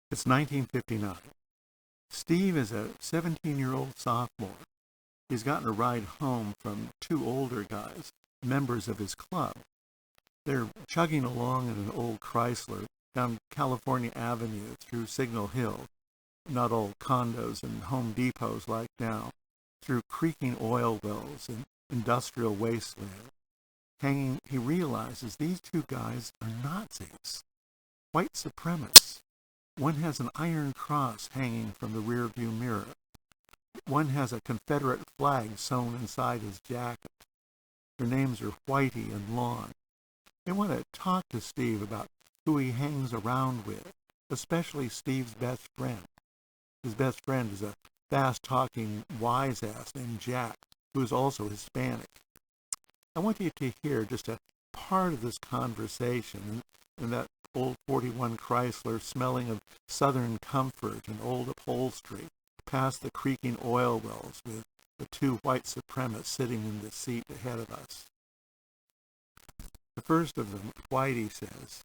It's 1959. Steve is a 17-year-old sophomore. He's gotten a ride home from two older guys, members of his club. They're chugging along in an old Chrysler down California Avenue through Signal Hill, not all condos and Home Depots like now, through creaking oil wells and industrial wasteland. He realizes these two guys are Nazis, white supremacists. One has an iron cross hanging from the rearview mirror. One has a Confederate flag sewn inside his jacket. Their names are Whitey and Lon. They want to talk to Steve about who he hangs around with, especially Steve's best friend. His best friend is a fast-talking wise-ass named Jack, who is also Hispanic. I want you to hear just a part of this conversation in that old 41 Chrysler smelling of Southern comfort and old upholstery, past the creaking oil wells with the two white supremacists sitting in the seat ahead of us. The first of them, Whitey, says,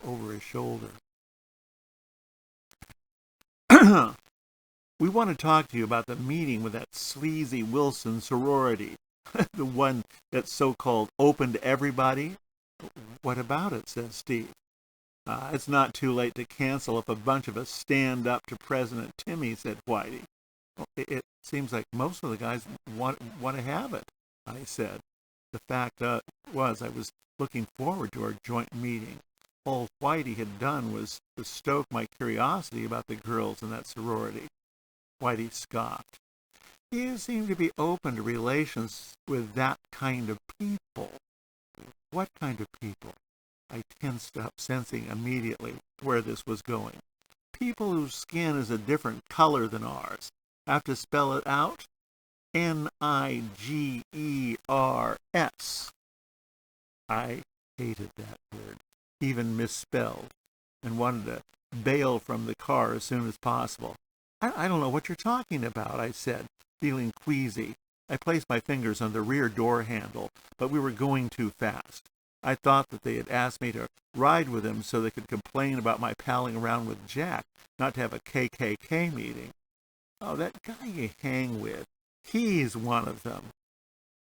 over his shoulder, "We want to talk to you about the meeting with that sleazy Wilson sorority, the one that's so-called open to everybody." "What about it?" says Steve. It's not too late to cancel if a bunch of us stand up to President Timmy," said Whitey. "Well, it seems like most of the guys want to have it," I said. The fact was I was looking forward to our joint meeting. All Whitey had done was to stoke my curiosity about the girls in that sorority. Whitey scoffed. "You seem to be open to relations with that kind of people." "What kind of people?" I tensed up, sensing immediately where this was going. "People whose skin is a different color than ours. Have to spell it out? Nigers. I hated that word, even misspelled, and wanted to bail from the car as soon as possible. I don't know what you're talking about," I said, feeling queasy. I placed my fingers on the rear door handle, but we were going too fast. I thought that they had asked me to ride with them so they could complain about my palling around with Jack, not to have a KKK meeting. "Oh, that guy you hang with, he's one of them."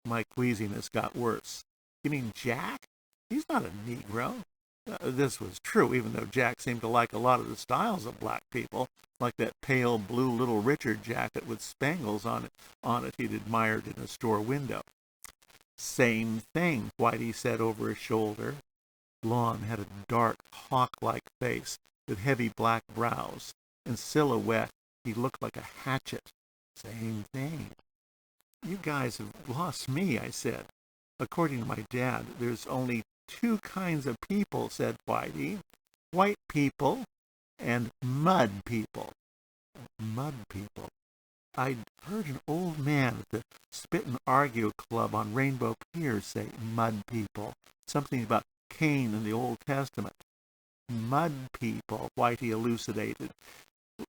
My queasiness got worse. "You mean Jack? He's not a Negro." This was true, even though Jack seemed to like a lot of the styles of black people, like that pale blue Little Richard jacket with spangles on it he'd admired in a store window. "Same thing," Whitey said over his shoulder. Lon had a dark, hawk-like face with heavy black brows. In silhouette, he looked like a hatchet. "Same thing." "You guys have lost me," I said. "According to my dad, there's only two kinds of people," said Whitey. "White people and mud people." Mud people. I'd heard an old man at the Spit and Argue Club on Rainbow Pier say mud people, something about Cain in the Old Testament. "Mud people," Whitey elucidated,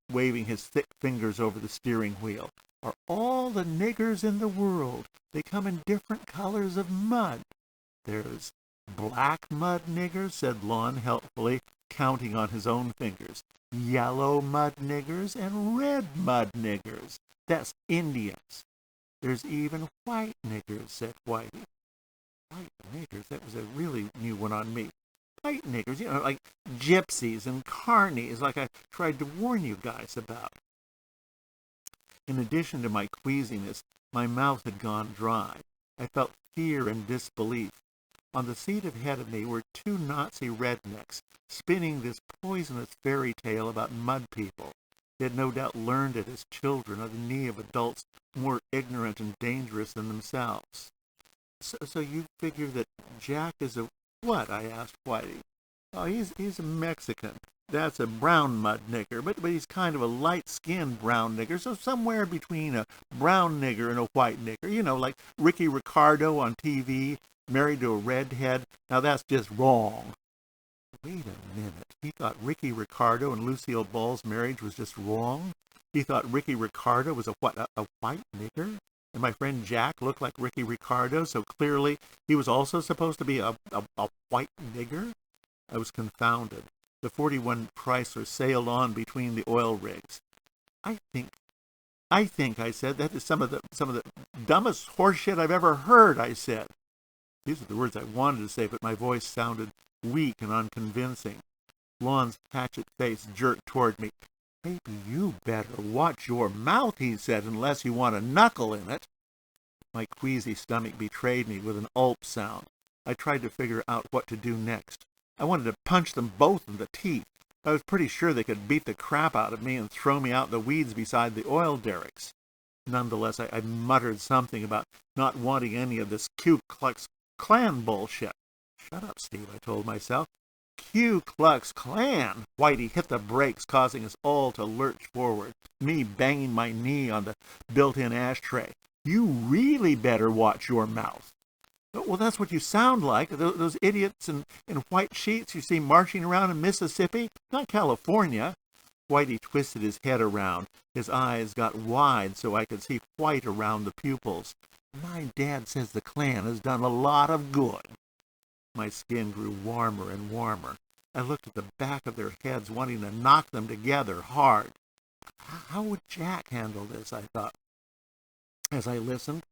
waving his thick fingers over the steering wheel, "are all the niggers in the world. They come in different colors of mud. There's black mud niggers," said Lon helpfully, counting on his own fingers. "Yellow mud niggers and red mud niggers. That's Indians. There's even white niggers," said Whitey. White niggers? That was a really new one on me. White niggers, like gypsies and carnies, like I tried to warn you guys about. In addition to my queasiness, my mouth had gone dry. I felt fear and disbelief. On the seat ahead of me were two Nazi rednecks, spinning this poisonous fairy tale about mud people. They had no doubt learned it as children on the knee of adults more ignorant and dangerous than themselves. So you figure that Jack is a what?" I asked Whitey. "Oh, he's a Mexican. That's a brown mud nigger, but he's kind of a light-skinned brown nigger, so somewhere between a brown nigger and a white nigger. Like Ricky Ricardo on TV, married to a redhead. Now that's just wrong." Wait a minute. He thought Ricky Ricardo and Lucille Ball's marriage was just wrong? He thought Ricky Ricardo was a white nigger? And my friend Jack looked like Ricky Ricardo, so clearly he was also supposed to be a white nigger? I was confounded. The 41 Chrysler sailed on between the oil rigs. I think, I said, that is some of the dumbest horseshit I've ever heard, I said. These are the words I wanted to say, but my voice sounded weak and unconvincing. Lon's hatchet face jerked toward me. Maybe you better watch your mouth, he said, unless you want a knuckle in it. My queasy stomach betrayed me with an ulp sound. I tried to figure out what to do next. I wanted to punch them both in the teeth. I was pretty sure they could beat the crap out of me and throw me out in the weeds beside the oil derricks. Nonetheless, I muttered something about not wanting any of this Ku Klux Klan bullshit. Shut up, Steve, I told myself. Ku Klux Klan! Whitey hit the brakes, causing us all to lurch forward, me banging my knee on the built-in ashtray. You really better watch your mouth. Well, that's what you sound like. Those idiots in white sheets you see marching around in Mississippi, not California. Whitey twisted his head around. His eyes got wide so I could see white around the pupils. My dad says the Klan has done a lot of good. My skin grew warmer and warmer. I looked at the back of their heads, wanting to knock them together hard. How would Jack handle this, I thought. As I listened,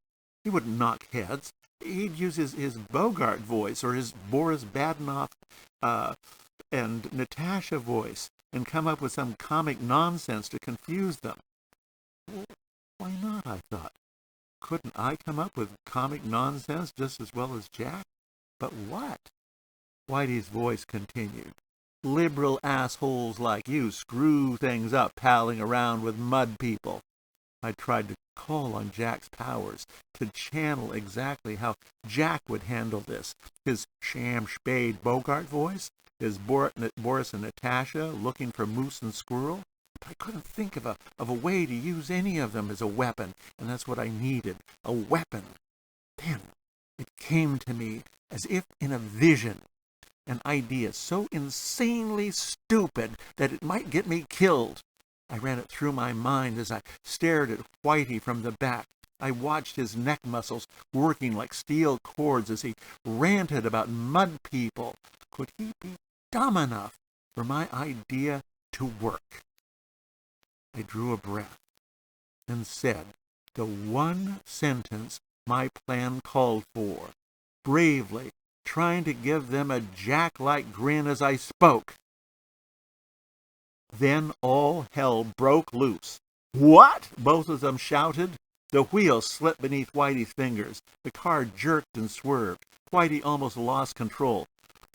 he wouldn't knock heads. He'd use his Bogart voice or his Boris Badenoff and Natasha voice and come up with some comic nonsense to confuse them. Well, why not, I thought. Couldn't I come up with comic nonsense just as well as Jack? But what? Whitey's voice continued. Liberal assholes like you screw things up palling around with mud people. I tried to call on Jack's powers, to channel exactly how Jack would handle this. His sham-spade Bogart voice, his Boris and Natasha looking for moose and squirrel. But I couldn't think of a way to use any of them as a weapon, and that's what I needed, a weapon. Then it came to me as if in a vision, an idea so insanely stupid that it might get me killed. I ran it through my mind as I stared at Whitey from the back. I watched his neck muscles working like steel cords as he ranted about mud people. Could he be dumb enough for my idea to work? I drew a breath and said the one sentence my plan called for, bravely trying to give them a Jack-like grin as I spoke. Then all hell broke loose. What? Both of them shouted. The wheel slipped beneath Whitey's fingers. The car jerked and swerved. Whitey almost lost control.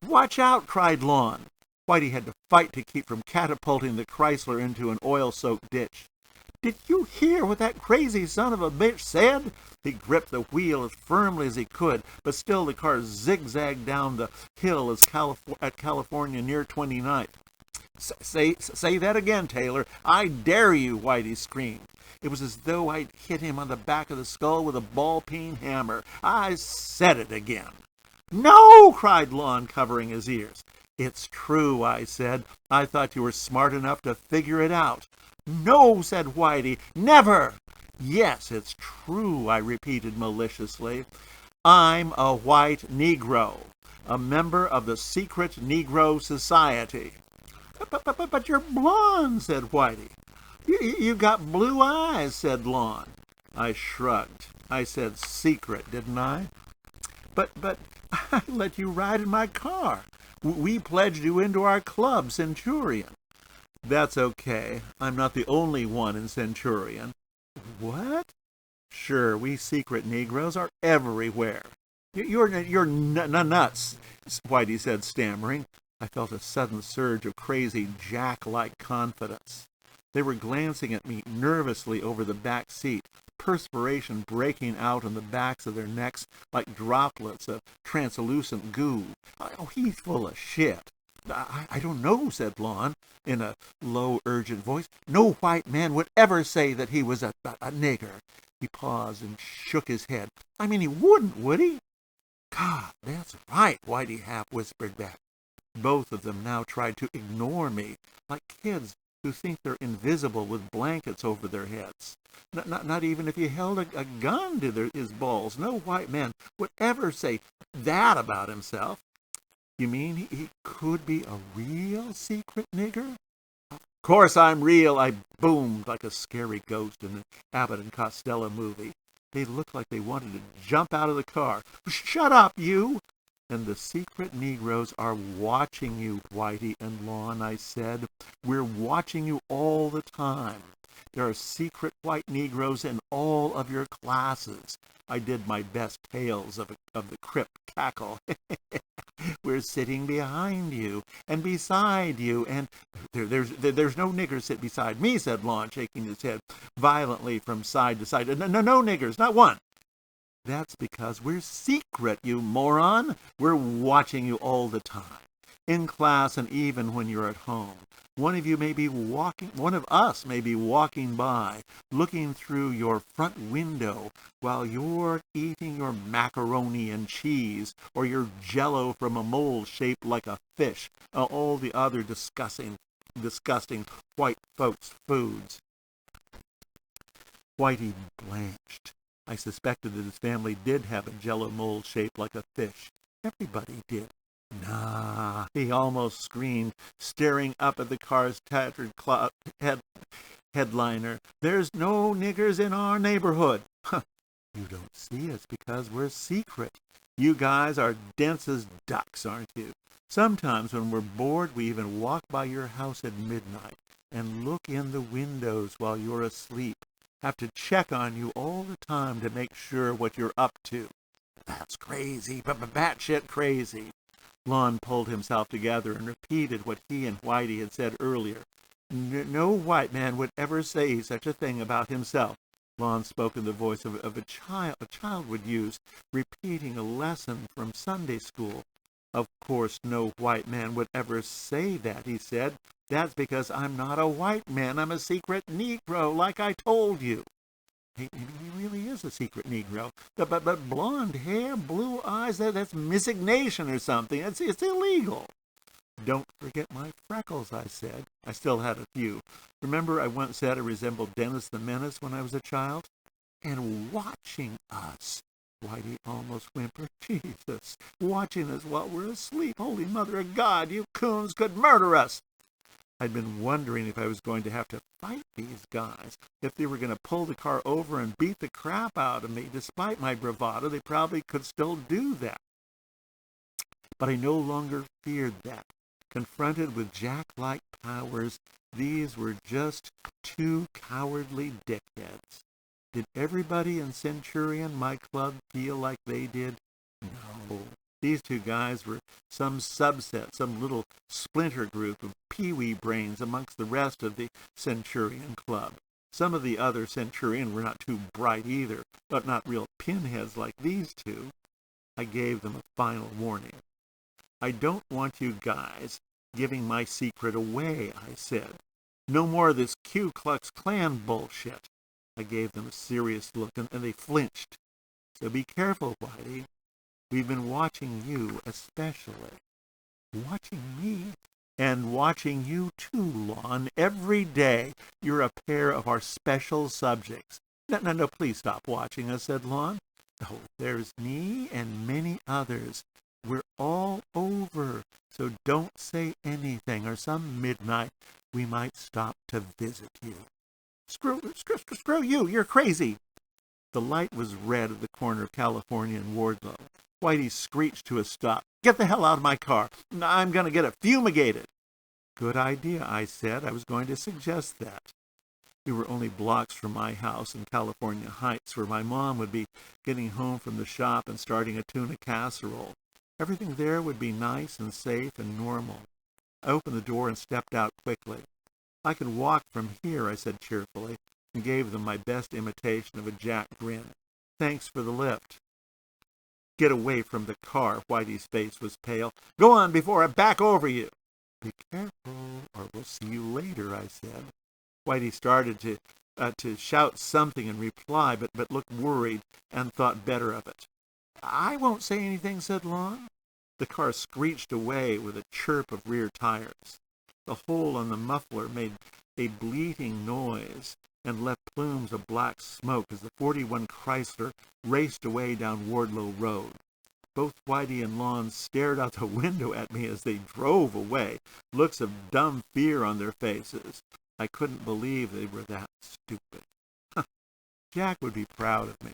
Watch out, cried Lon. Whitey had to fight to keep from catapulting the Chrysler into an oil-soaked ditch. Did you hear what that crazy son of a bitch said? He gripped the wheel as firmly as he could, but still the car zigzagged down the hill at California near 29th. Say that again, Taylor. I dare you, Whitey screamed. It was as though I'd hit him on the back of the skull with a ball-peen hammer. I said it again. No, cried Lon, covering his ears. It's true, I said. I thought you were smart enough to figure it out. No, said Whitey, never. Yes, it's true, I repeated maliciously. I'm a white Negro, a member of the secret Negro Society. But you're blonde, said Whitey. You've got blue eyes, said Lon. I shrugged. I said secret, didn't I? But I let you ride in my car. We pledged you into our club, Centurion. That's okay. I'm not the only one in Centurion. What? Sure, we secret Negroes are everywhere. You're nuts, Whitey said, stammering. I felt a sudden surge of crazy Jack-like confidence. They were glancing at me nervously over the back seat, perspiration breaking out on the backs of their necks like droplets of translucent goo. Oh, he's full of shit. I don't know, said Lon, in a low, urgent voice. No white man would ever say that he was a nigger. He paused and shook his head. I mean, he wouldn't, would he? God, that's right, Whitey half whispered back. Both of them now tried to ignore me, like kids who think they're invisible with blankets over their heads. Not even if you held a gun to his balls. No white man would ever say that about himself. You mean he could be a real secret nigger? Of course I'm real, I boomed like a scary ghost in the Abbott and Costello movie. They looked like they wanted to jump out of the car. Shut up, you! And the secret Negroes are watching you, Whitey and Lon, I said. We're watching you all the time. There are secret white Negroes in all of your classes. I did my best tales of the Crip cackle. We're sitting behind you and beside you, and there's no niggers sit beside me, said Lon, shaking his head violently from side to side. No niggers, not one. That's because we're secret, you moron. We're watching you all the time, in class and even when you're at home. One of us may be walking by, looking through your front window while you're eating your macaroni and cheese or your Jell-O from a mold shaped like a fish, all the other disgusting white folks' foods. Whitey blanched. I suspected that his family did have a Jell-O mold shaped like a fish. Everybody did. Nah, he almost screamed, staring up at the car's tattered headliner. There's no niggers in our neighborhood. You don't see us because we're secret. You guys are dense as ducks, aren't you? Sometimes when we're bored, we even walk by your house at midnight and look in the windows while you're asleep. Have to check on you all the time to make sure what you're up to. That's crazy, but batshit crazy. Lon pulled himself together and repeated what he and Whitey had said earlier. No white man would ever say such a thing about himself. Lon spoke in the voice of a child would use, repeating a lesson from Sunday school. Of course, no white man would ever say that, he said. That's because I'm not a white man. I'm a secret Negro, like I told you. He really is a secret Negro. But blonde hair, blue eyes, that's miscegnation or something. It's illegal. Don't forget my freckles, I said. I still had a few. Remember I once said I resembled Dennis the Menace when I was a child? And watching us. Whitey almost whimpered. Jesus, watching us while we're asleep. Holy Mother of God, you coons could murder us. I'd been wondering if I was going to have to fight these guys. If they were going to pull the car over and beat the crap out of me. Despite my bravado, they probably could still do that. But I no longer feared that. Confronted with Jack-like powers, these were just two cowardly dickheads. Did everybody in Centurion, my club, feel like they did? No. These two guys were some subset, some little splinter group of peewee brains amongst the rest of the Centurion Club. Some of the other Centurion were not too bright either, but not real pinheads like these two. I gave them a final warning. I don't want you guys giving my secret away, I said. No more of this Ku Klux Klan bullshit. I gave them a serious look, and they flinched. So be careful, Whitey. We've been watching you especially. Watching me? And watching you too, Lon. Every day you're a pair of our special subjects. No, please stop watching us, said Lon. Oh, there's me and many others. We're all over, so don't say anything, or some midnight we might stop to visit you. Screw you, you're crazy. The light was red at the corner of California and Wardlow. Whitey screeched to a stop. Get the hell out of my car. I'm going to get it fumigated. Good idea, I said. I was going to suggest that. We were only blocks from my house in California Heights, where my mom would be getting home from the shop and starting a tuna casserole. Everything there would be nice and safe and normal. I opened the door and stepped out quickly. I can walk from here, I said cheerfully, and gave them my best imitation of a Jack grin. Thanks for the lift. Get away from the car. Whitey's face was pale. Go on before I back over you. Be careful, or we'll see you later, I said. Whitey started to shout something in reply, but looked worried and thought better of it. I won't say anything, said Lon. The car screeched away with a chirp of rear tires. The hole on the muffler made a bleating noise and left plumes of black smoke as the 41 Chrysler raced away down Wardlow Road. Both Whitey and Lon stared out the window at me as they drove away, looks of dumb fear on their faces. I couldn't believe they were that stupid. Jack would be proud of me.